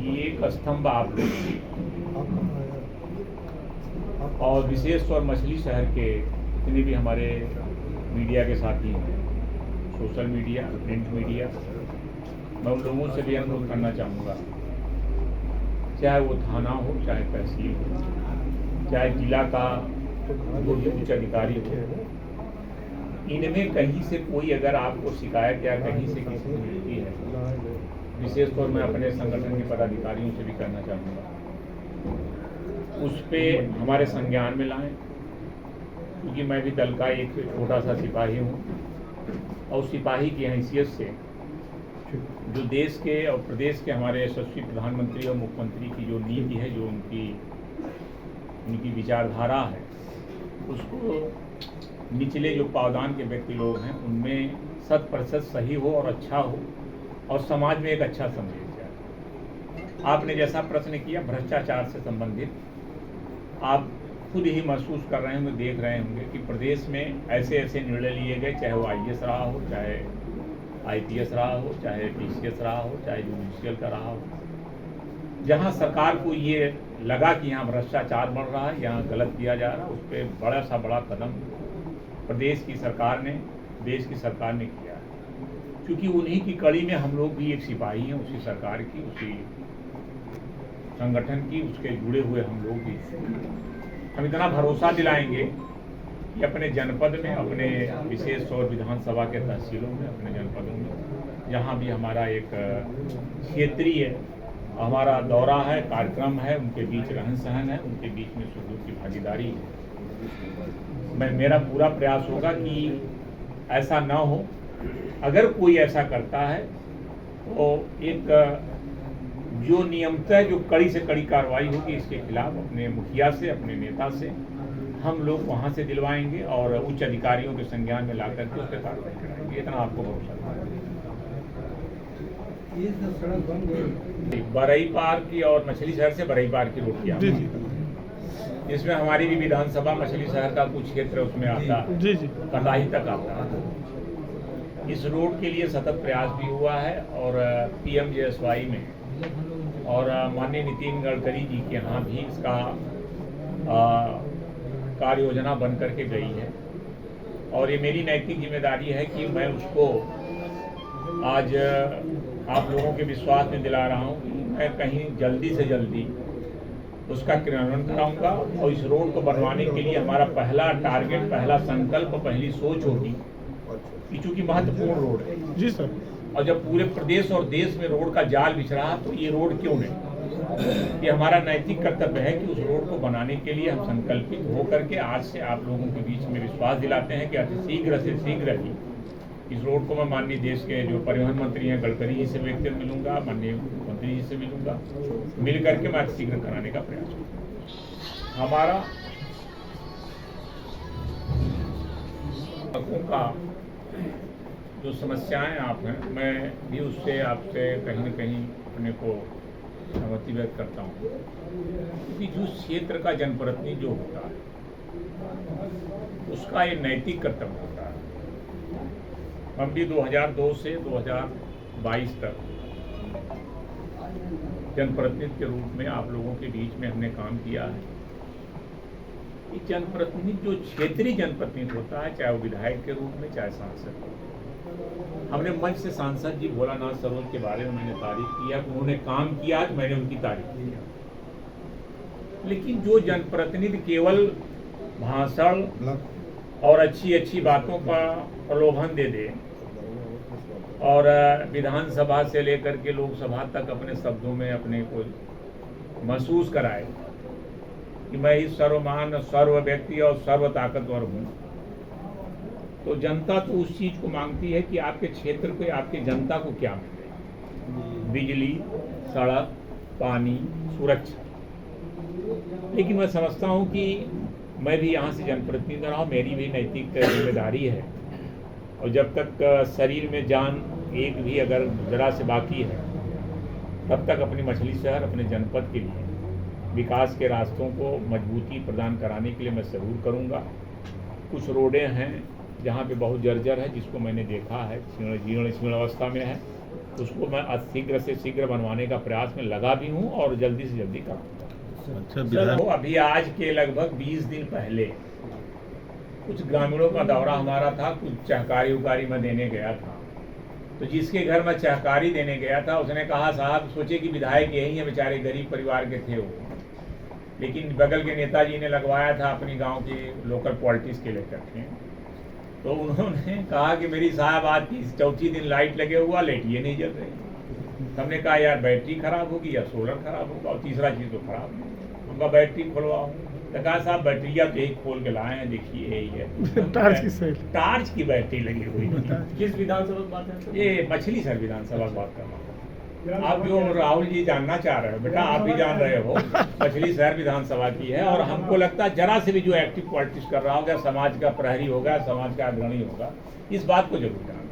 कि एक स्तंभ आप लोग और विशेष तौर मछली शहर के जितने भी हमारे मीडिया के साथी हैं, सोशल मीडिया, प्रिंट मीडिया, मैं उन लोगों से भी अनुरोध करना चाहूँगा, चाहे वो थाना हो, चाहे तहसील हो, चाहे जिला का जो भी उच्च अधिकारी हो, इनमें कहीं से कोई अगर आपको शिकायत या कहीं से किसी को मिलती है, विशेष तौर मैं अपने संगठन के पदाधिकारियों से भी कहना चाहूँगा, उस पर हमारे संज्ञान में लाएं, क्योंकि मैं भी दल का एक छोटा सा सिपाही हूँ और सिपाही की हैसियत से जो देश के और प्रदेश के हमारे यशस्वी प्रधानमंत्री और मुख्यमंत्री की जो नीति है, जो उनकी विचारधारा है, उसको निचले जो पावदान के व्यक्ति लोग हैं उनमें 100% सही हो और अच्छा हो और समाज में एक अच्छा संदेश जाए। आपने जैसा प्रश्न किया भ्रष्टाचार से संबंधित, आप खुद ही महसूस कर रहे होंगे, देख रहे होंगे कि प्रदेश में ऐसे ऐसे निर्णय लिए गए, चाहे वो IAS रहा हो, चाहे IPS रहा हो, चाहे PCS रहा हो, चाहे जुडिशियल का रहा हो, जहां सरकार को ये लगा कि यहाँ भ्रष्टाचार बढ़ रहा है, यहाँ गलत किया जा रहा है, उस पर बड़ा सा बड़ा कदम प्रदेश की सरकार ने, देश की सरकार ने किया है। क्योंकि उन्हीं की कड़ी में हम लोग भी एक सिपाही हैं, उसी सरकार की, उसी संगठन की, उसके जुड़े हुए हम लोग भी। हम इतना भरोसा दिलाएंगे कि अपने जनपद में, अपने विशेष तौर विधानसभा के तहसीलों में, अपने जनपदों में, जहाँ भी हमारा एक क्षेत्रीय हमारा दौरा है, कार्यक्रम है, उनके बीच रहन सहन है, उनके बीच में सुख दुख की भागीदारी है। मेरा पूरा प्रयास होगा कि ऐसा ना हो। अगर कोई ऐसा करता है तो एक जो नियमतः जो कड़ी से कड़ी कार्रवाई होगी इसके खिलाफ अपने मुखिया से, अपने नेता से हम लोग वहाँ से दिलवाएंगे और उच्च अधिकारियों के संज्ञान में ला करके उस पर कार्रवाई कराएंगे। इतना आपको भरोसा है। बरई पार की और मछली शहर से बरई पार की रोड किया, जिसमें हमारी भी विधानसभा मछली शहर का कुछ क्षेत्र उसमें आता है, कटाही तक आता है। इस रोड के लिए सतत प्रयास भी हुआ है और PMJSY में और माननीय नितिन गडकरी जी के यहाँ भी इसका कार्य योजना बन करके गई है और ये मेरी नैतिक जिम्मेदारी है कि मैं उसको आज आप लोगों के विश्वास में दिला रहा हूँ कि मैं कहीं जल्दी से जल्दी उसका क्रियान्वयन कराऊंगा और इस रोड को बनवाने के लिए हमारा पहला टारगेट, पहला संकल्प, पहली सोच होगी कि चूंकि महत्वपूर्ण रोड है जी सर, और जब पूरे प्रदेश और देश में रोड का जाल बिछ रहा तो ये रोड क्यों नहीं, ये हमारा नैतिक कर्तव्य है कि उस रोड को बनाने के लिए हम संकल्पित होकर के आज से आप लोगों के बीच में विश्वास दिलाते हैं कि अति शीघ्र से शीघ्र ही इस रोड को मैं माननीय देश के जो परिवहन मंत्री हैं गडकरी जी से व्यक्ति मिलूंगा, माननीय मुख्यमंत्री जी से मिलूंगा, मिल करके मैं अति शीघ्र कराने का प्रयास करूँगा। हमारा का जो समस्याएं आप हैं, मैं भी उससे आपसे कहीं न कहीं अपने को सहमति व्यक्त करता हूँ, क्योंकि जो क्षेत्र का जनप्रतिनिधि जो होता है उसका ये नैतिक कर्तव्य होता है। हम भी 2002 से 2022 तक जनप्रतिनिधि के रूप में आप लोगों के बीच में हमने काम किया है। ये जनप्रतिनिधि जो क्षेत्रीय जनप्रतिनिधि होता है, चाहे वो विधायक के रूप में, चाहे सांसद, हमने मंच से सांसद जी भोलानाथ सरोज के बारे में मैंने तारीफ किया, उन्होंने काम किया, तो मैंने उनकी तारीफ किया। लेकिन जो जनप्रतिनिधि केवल भाषण और अच्छी अच्छी बातों का प्रलोभन दे दे और विधानसभा से लेकर के लोकसभा तक अपने शब्दों में अपने को महसूस कराए कि मैं ही सर्वमान, सर्व व्यक्ति और सर्व ताकतवर हूँ, तो जनता तो उस चीज को मांगती है कि आपके क्षेत्र को, आपके जनता को क्या मिले, बिजली, सड़क, पानी, सुरक्षा। लेकिन मैं समझता हूँ कि मैं भी यहाँ से जनप्रतिनिधि रहा हूँ, मेरी भी नैतिक जिम्मेदारी है और जब तक शरीर में जान एक भी अगर जरा से बाकी है तब तक अपनी मछली शहर, अपने जनपद के लिए विकास के रास्तों को मजबूती प्रदान कराने के लिए मैं ज़रूर करूँगा। कुछ रोडें हैं जहाँ पे बहुत जर्जर है, जिसको मैंने देखा है, जीर्ण अवस्था में है, उसको मैं शीघ्र से शीघ्र बनवाने का प्रयास में लगा भी हूँ और जल्दी से जल्दी कराऊंगा। अच्छा, तो अभी आज के लगभग 20 दिन पहले कुछ ग्रामीणों का दौरा हमारा था, कुछ चहकारी उकारी में देने गया था। तो जिसके घर में चहकारी देने गया था उसने कहा साहब सोचे कि विधायक यही है, बेचारे गरीब परिवार के थे वो, लेकिन बगल के नेताजी ने लगवाया था अपनी गांव के लोकल पॉलिटिक्स के लेकर के। तो उन्होंने कहा कि मेरी साहब आज चौथी दिन लाइट लगे हुआ, लाइट ये नहीं जल रही। हमने कहा यार बैटरी खराब होगी या सोलर खराब होगा, और तीसरा चीज़ तो खराब नहीं। उनका बैटरी खुलवाओ, तो कहा साहब बैटरिया तो यही खोल के लाए हैं, देखिए यही है टार्च की बैटरी लगी हुई। किस विधानसभा की बात है? ये मछली सर विधानसभा की बात कर रहा हूँ। आप जो राहुल जी जानना चाह रहे हो बेटा, आप भी जान रहे हो, मछली शहर विधानसभा की है। और हमको लगता है जरा से भी जो एक्टिव पॉलिटिक्स कर रहा होगा, समाज का प्रहरी होगा, समाज का अग्रणी होगा, इस बात को जरूर जानना।